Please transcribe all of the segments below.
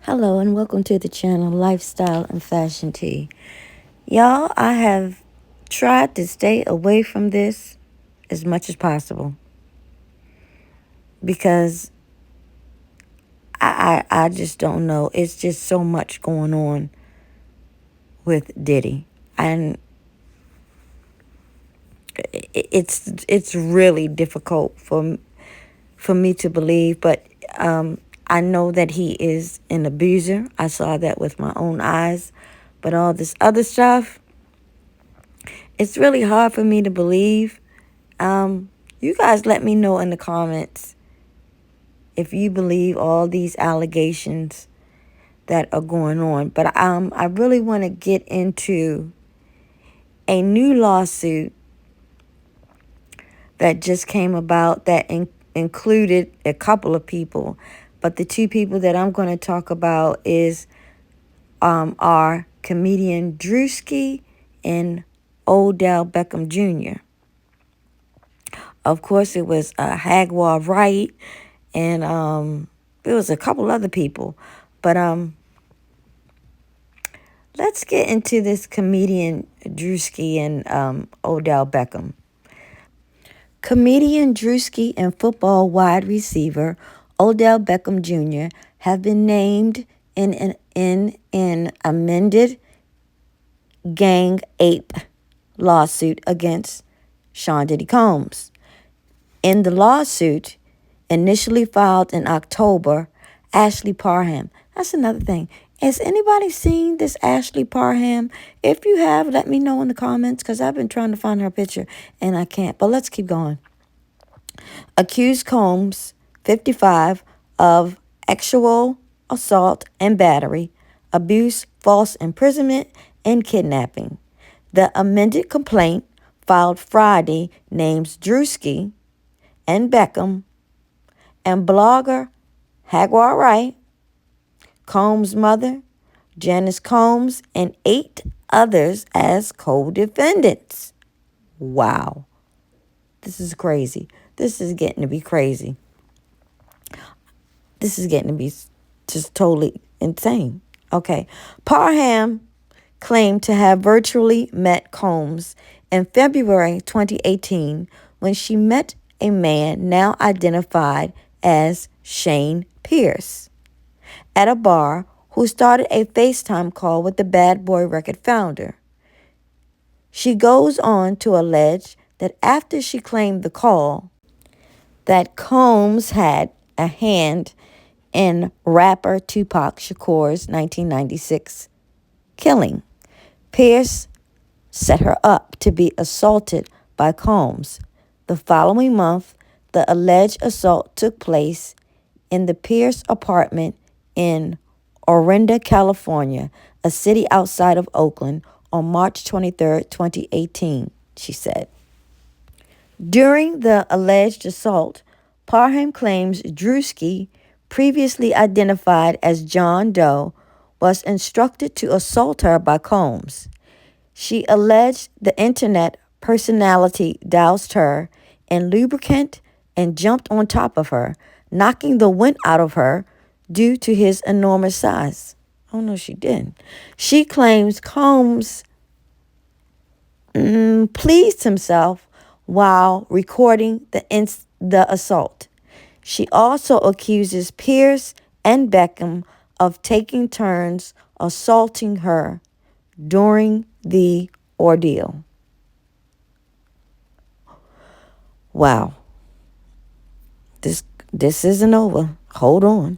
Hello and welcome to the channel Lifestyle and Fashion Tea. Y'all, I have tried to stay away from this as much as possible because I just don't know. It's just so much going on with Diddy. And it's really difficult for me to believe, but I know that he is an abuser. I saw that with my own eyes. But all this other stuff, it's really hard for me to believe. You guys let me know in the comments if you believe all these allegations that are going on. But I really want to get into a new lawsuit that just came about that included a couple of people. But the two people that I'm going to talk about are comedian Druski and Odell Beckham Jr. Of course, it was Hagwar Wright, and there was a couple other people. But let's get into this comedian Druski and Odell Beckham. Comedian Druski and football wide receiver Odell Beckham Jr. have been named in an amended gang ape lawsuit against Sean Diddy Combs. In the lawsuit, initially filed in October, Ashley Parham. That's another thing. Has anybody seen this Ashley Parham? If you have, let me know in the comments because I've been trying to find her picture and I can't. But let's keep going. Accused Combs, 55, of sexual assault and battery, abuse, false imprisonment, and kidnapping. The amended complaint filed Friday names Druski and Beckham and blogger Hagwar Wright, Combs' mother, Janice Combs, and 8 others as co-defendants. Wow. This is crazy. This is getting to be crazy. This is getting to be just totally insane. Okay. Parham claimed to have virtually met Combs in February 2018 when she met a man now identified as Shane Pierce at a bar who started a FaceTime call with the Bad Boy Record founder. She goes on to allege that after she claimed the call, that Combs had a hand in rapper Tupac Shakur's 1996 killing. Pierce set her up to be assaulted by Combs. The following month, the alleged assault took place in the Pierce apartment in Orinda, California, a city outside of Oakland, on March 23, 2018, she said. During the alleged assault, Parham claims Druski, previously identified as John Doe, was instructed to assault her by Combs. She alleged the internet personality doused her in lubricant and jumped on top of her, knocking the wind out of her due to his enormous size. Oh, no, she didn't. She claims Combs pleased himself while recording the assault. She also accuses Pierce and Beckham of taking turns assaulting her during the ordeal. Wow. This isn't over. Hold on.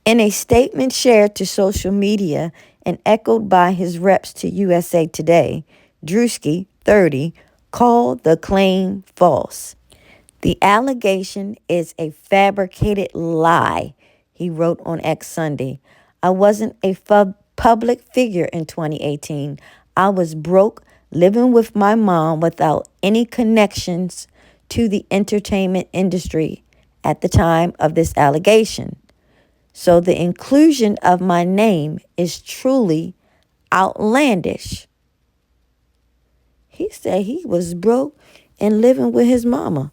In a statement shared to social media and echoed by his reps to USA Today, Druski, 30, called the claim false. The allegation is a fabricated lie, he wrote on X Sunday. I wasn't a public figure in 2018. I was broke, living with my mom without any connections to the entertainment industry at the time of this allegation. So the inclusion of my name is truly outlandish. He said he was broke and living with his mama.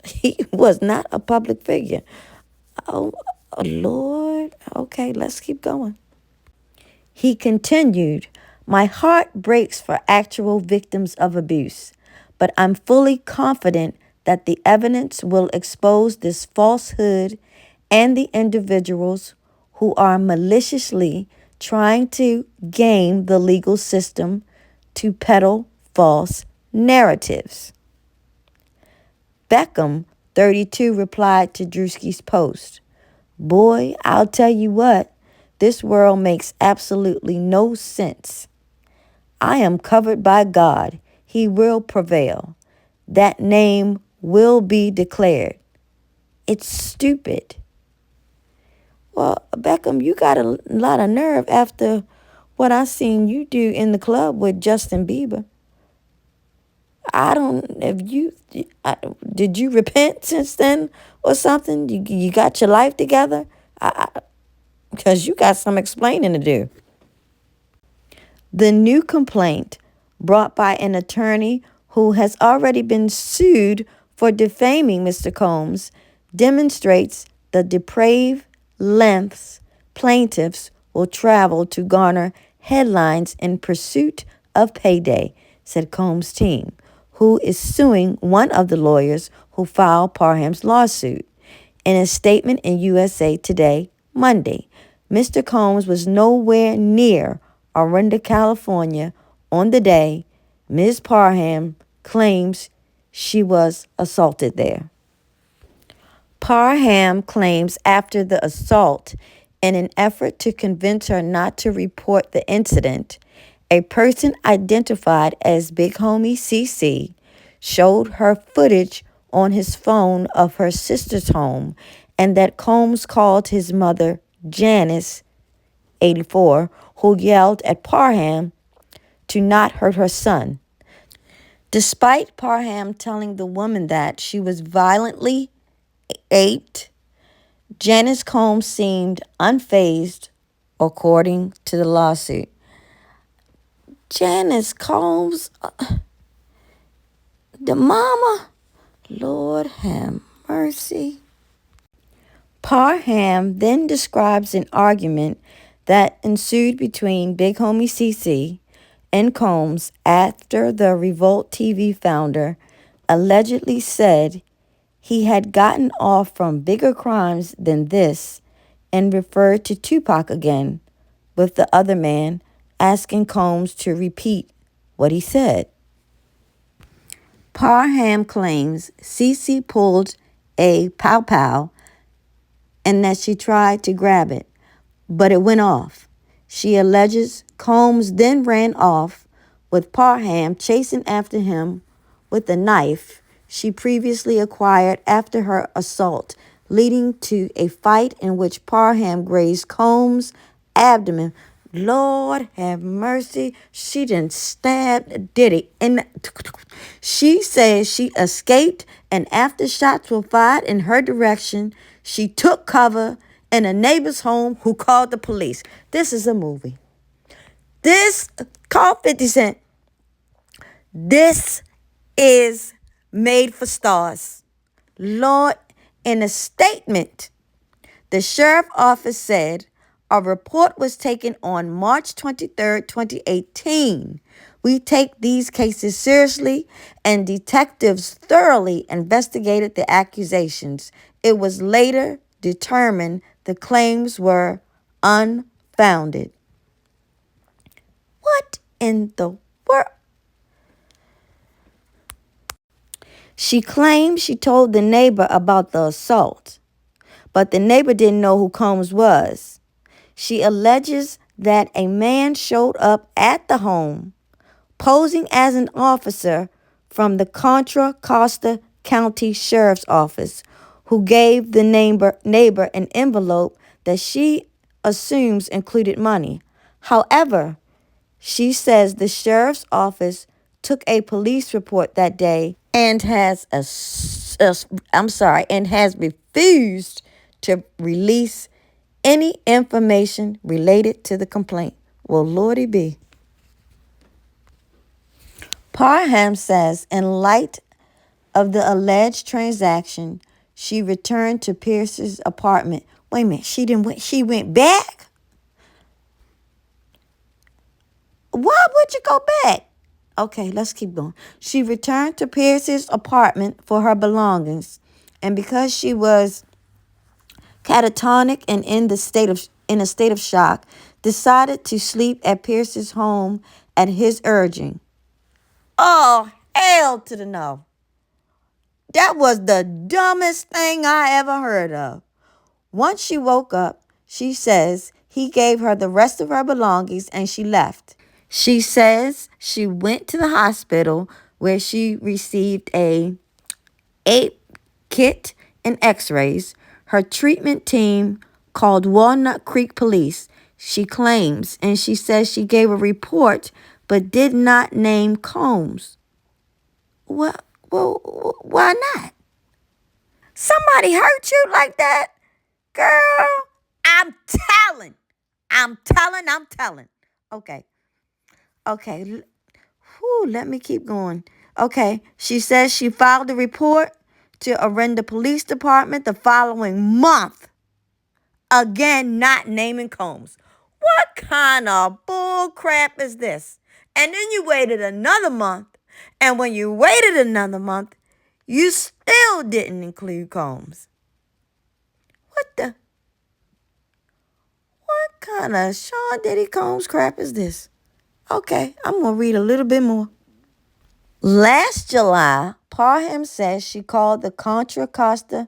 He was not a public figure. Oh, Oh, Lord. Okay, let's keep going. He continued, "My heart breaks for actual victims of abuse, but I'm fully confident that the evidence will expose this falsehood and the individuals who are maliciously trying to game the legal system to peddle false narratives." Beckham, 32, replied to Druski's post, "Boy, I'll tell you what, this world makes absolutely no sense. I am covered by God. He will prevail. That name will be declared. It's stupid." Well, Beckham, you got a lot of nerve after what I seen you do in the club with Justin Bieber. I don't, if you, did you repent since then or something? You got your life together? Because you got some explaining to do. The new complaint, brought by an attorney who has already been sued for defaming Mr. Combs, demonstrates the depraved lengths plaintiffs will travel to garner headlines in pursuit of payday, said Combs' team, who is suing one of the lawyers who filed Parham's lawsuit. In a statement in USA Today Monday, Mr. Combs was nowhere near Orinda, California on the day Ms. Parham claims she was assaulted there. Parham claims after the assault, in an effort to convince her not to report the incident, a person identified as Big Homie CC showed her footage on his phone of her sister's home, and that Combs called his mother, Janice, 84, who yelled at Parham to not hurt her son. Despite Parham telling the woman that she was violently aped, Janice Combs seemed unfazed, according to the lawsuit. Janice Combs, the mama, Lord have mercy. Parham then describes an argument that ensued between Big Homie CC and Combs after the Revolt TV founder allegedly said he had gotten off from bigger crimes than this and referred to Tupac again, with the other man asking Combs to repeat what he said. Parham claims CC pulled a pow-pow and that she tried to grab it, but it went off. She alleges Combs then ran off, with Parham chasing after him with a knife she previously acquired after her assault, leading to a fight in which Parham grazed Combs' abdomen. Lord have mercy. She done stabbed Diddy. And she says she escaped, and after shots were fired in her direction, she took cover in a neighbor's home who called the police. This is a movie. This, call 50 Cent. This is made for stars. Lord, in a statement, the sheriff's office said a report was taken on March 23rd, 2018. We take these cases seriously, and detectives thoroughly investigated the accusations. It was later determined the claims were unfounded. What in the world? She claimed she told the neighbor about the assault, but the neighbor didn't know who Combs was. She alleges that a man showed up at the home posing as an officer from the Contra Costa County Sheriff's Office, who gave the neighbor an envelope that she assumes included money. However, she says the sheriff's office took a police report that day and has refused to release any information related to the complaint. Well, Lordy be. Parham says in light of the alleged transaction, she returned to Pierce's apartment Wait a minute. She went back? Why would you go back? Okay, let's keep going. She returned to Pierce's apartment for her belongings, and because she was catatonic and in a state of shock, decided to sleep at Pierce's home at his urging. Oh, hell to the no. That was the dumbest thing I ever heard of. Once she woke up, she says he gave her the rest of her belongings and she left. She says she went to the hospital where she received a kit and x-rays. Her treatment team called Walnut Creek Police, she claims, and she says she gave a report but did not name Combs. Well, why not? Somebody hurt you like that? Girl, I'm telling. I'm telling. Okay. Let me keep going. Okay. She says she filed a report to Arenda Police Department the following month. Again, not naming Combs. What kind of bull crap is this? And then you waited another month. And when you waited another month, you still didn't include Combs. What kind of Sean Diddy Combs crap is this? Okay, I'm going to read a little bit more. Last July, Parham says she called the Contra Costa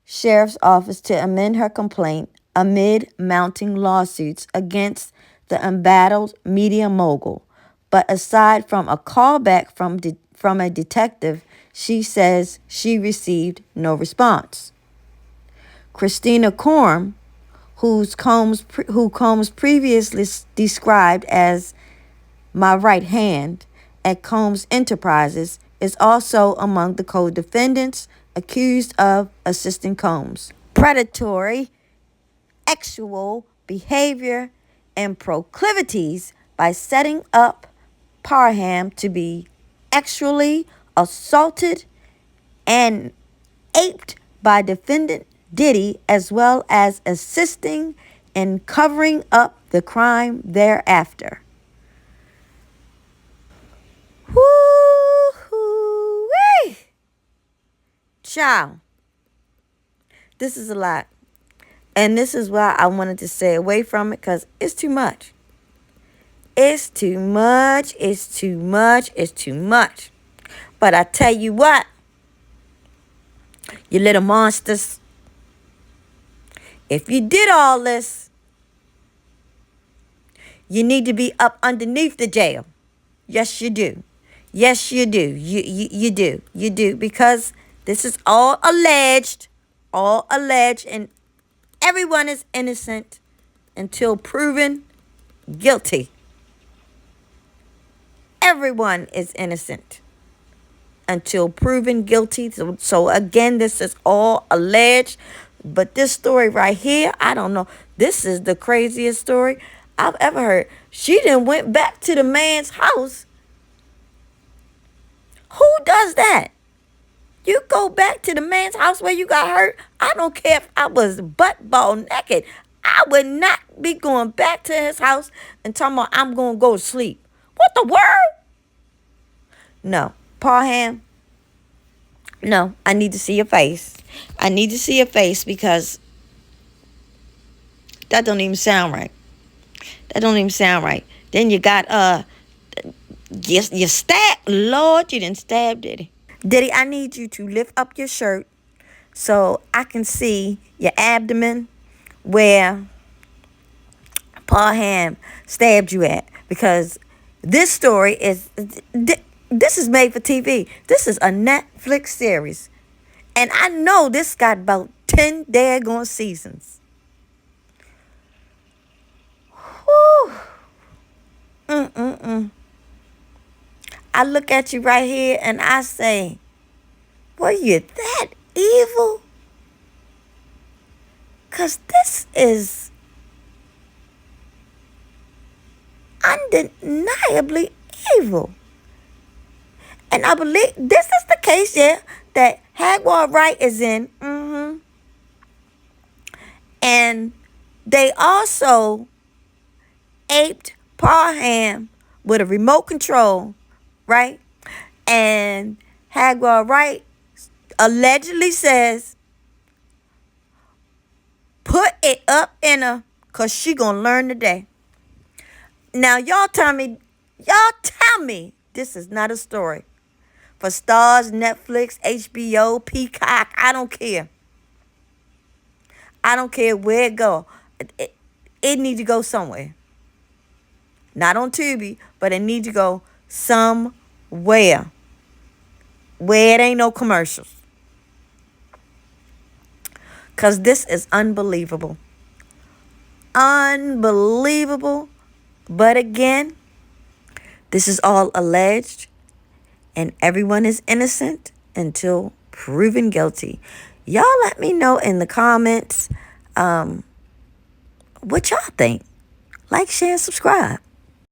Sheriff's Office to amend her complaint amid mounting lawsuits against the embattled media mogul. But aside from a callback from a detective, she says she received no response. Christina Korm, who Combs previously described as my right hand at Combs Enterprises, is also among the co-defendants accused of assisting Combs. Predatory, sexual behavior, and proclivities by setting up Parham to be sexually assaulted and aped by defendant Diddy, as well as assisting in covering up the crime thereafter. Woo-hoo-wee! Child, this is a lot. And this is why I wanted to stay away from it, because it's too much. It's too much. It's too much. It's too much. But I tell you what, you little monsters, if you did all this, you need to be up underneath the jail. Yes, you do. Yes, you do. You do. You do. Because this is all alleged, and everyone is innocent until proven guilty. Everyone is innocent until proven guilty. So again, this is all alleged. But this story right here, I don't know. This is the craziest story I've ever heard. She then went back to the man's house. Who does that? You go back to the man's house where you got hurt. I don't care if I was butt-ball naked. I would not be going back to his house and talking about I'm going to go to sleep. What the world? No. Parham, no, I need to see your face. I need to see your face because that don't even sound right. That don't even sound right. Then you got, you stabbed. Lord, you didn't stab Diddy. Diddy, I need you to lift up your shirt so I can see your abdomen where Parham stabbed you at. Because this story is... This is made for TV. This is a Netflix series. And I know this got about 10 daggone seasons. Whew. I look at you right here and I say, were you that evil? Because this is undeniably evil. And I believe this is the case, yeah, that Hagwar Wright is in. And they also aped Parham with a remote control, right? And Hagwell Wright allegedly says, put it up in her, because she going to learn today. Now, y'all tell me, this is not a story. For Stars, Netflix, HBO, Peacock, I don't care. I don't care where it go. It needs to go somewhere. Not on Tubi, but it needs to go somewhere where it ain't no commercials. Because this is unbelievable. Unbelievable. But again, this is all alleged, and everyone is innocent until proven guilty. Y'all let me know in the comments what y'all think. Like, share, and subscribe.